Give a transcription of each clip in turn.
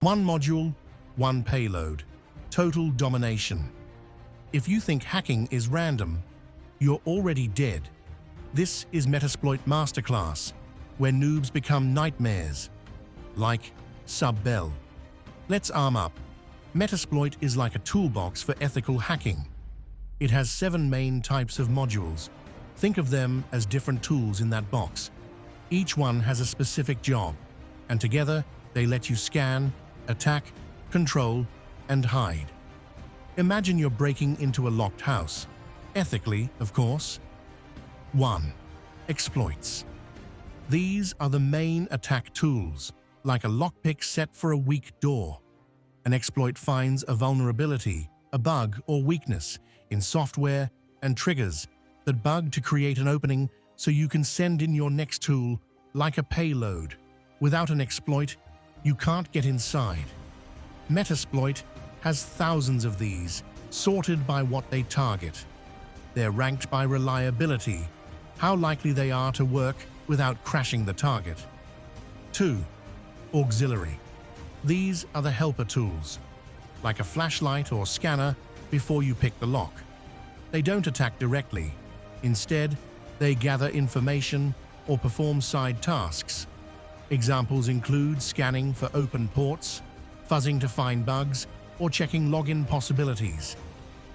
One module, one payload. Total domination. If you think hacking is random, you're already dead. This is Metasploit Masterclass, where noobs become nightmares. Like Sub-Bell. Let's arm up. Metasploit is like a toolbox for ethical hacking. It has 7 main types of modules. Think of them as different tools in that box. Each one has a specific job, and together they let you scan, attack, control, and hide. Imagine you're breaking into a locked house. Ethically, of course. 1. Exploits. These are the main attack tools, like a lockpick set for a weak door. An exploit finds a vulnerability, a bug or weakness in software and triggers that bug to create an opening so you can send in your next tool, like a payload. Without an exploit, you can't get inside. Metasploit has thousands of these, sorted by what they target. They're ranked by reliability, how likely they are to work without crashing the target. 2. Auxiliary. These are the helper tools, like a flashlight or scanner before you pick the lock. They don't attack directly. Instead, they gather information or perform side tasks. Examples include scanning for open ports, fuzzing to find bugs, or checking login possibilities.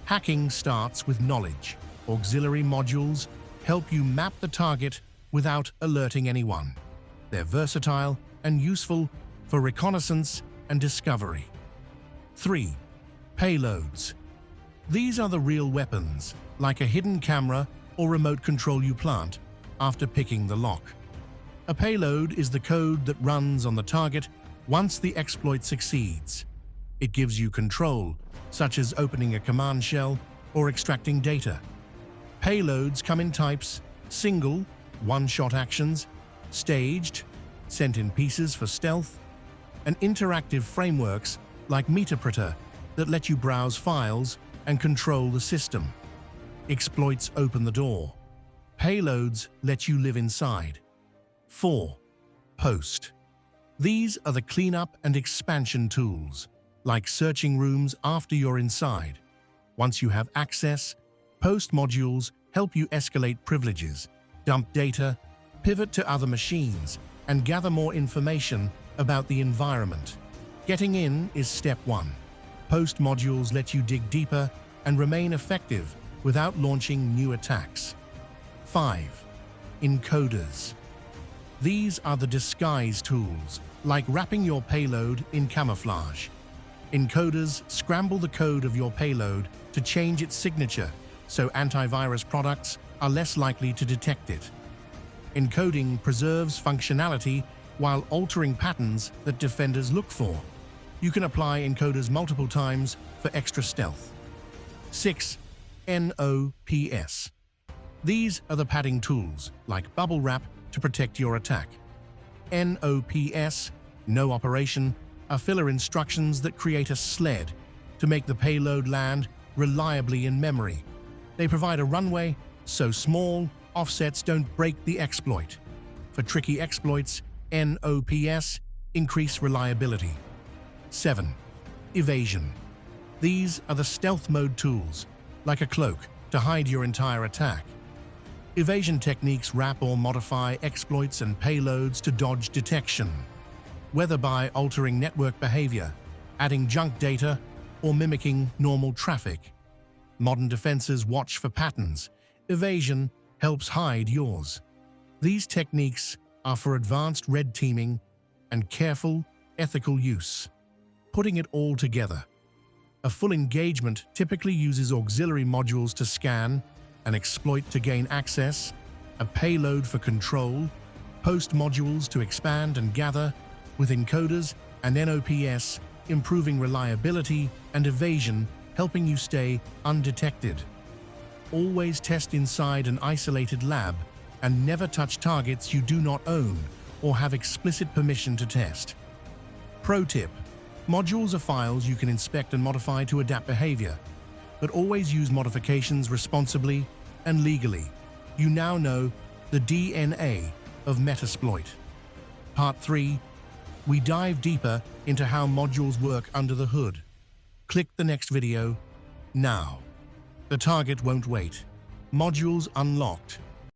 Hacking starts with knowledge. Auxiliary modules help you map the target without alerting anyone. They're versatile and useful for reconnaissance and discovery. 3. Payloads. These are the real weapons, like a hidden camera or remote control you plant after picking the lock. A payload is the code that runs on the target once the exploit succeeds. It gives you control, such as opening a command shell or extracting data. Payloads come in types: single, one-shot actions, staged, sent in pieces for stealth, and interactive frameworks like Metasploit that let you browse files and control the system. Exploits open the door. Payloads let you live inside. 4. Post. These are the cleanup and expansion tools, like searching rooms after you're inside. Once you have access, post modules help you escalate privileges, dump data, pivot to other machines, and gather more information about the environment. Getting in is step 1. Post modules let you dig deeper and remain effective without launching new attacks. 5. Encoders. These are the disguise tools, like wrapping your payload in camouflage. Encoders scramble the code of your payload to change its signature, so antivirus products are less likely to detect it. Encoding preserves functionality while altering patterns that defenders look for. You can apply encoders multiple times for extra stealth. 6. NOPS. These are the padding tools, like bubble wrap, to protect your attack. NOPS, no operation, are filler instructions that create a sled to make the payload land reliably in memory. They provide a runway so small offsets don't break the exploit. For tricky exploits, NOPS increase reliability. 7. Evasion. These are the stealth mode tools, like a cloak, to hide your entire attack. Evasion techniques wrap or modify exploits and payloads to dodge detection, whether by altering network behavior, adding junk data, or mimicking normal traffic. Modern defenses watch for patterns. Evasion helps hide yours. These techniques are for advanced red teaming and careful, ethical use. Putting it all together. A full engagement typically uses auxiliary modules to scan, an exploit to gain access, a payload for control, post modules to expand and gather, with encoders and NOPS improving reliability and evasion, helping you stay undetected. Always test inside an isolated lab and never touch targets you do not own or have explicit permission to test. Pro tip: modules are files you can inspect and modify to adapt behavior, but always use modifications responsibly and legally. You now know the DNA of Metasploit. Part 3. We dive deeper into how modules work under the hood. Click the next video now. The target won't wait. Modules unlocked.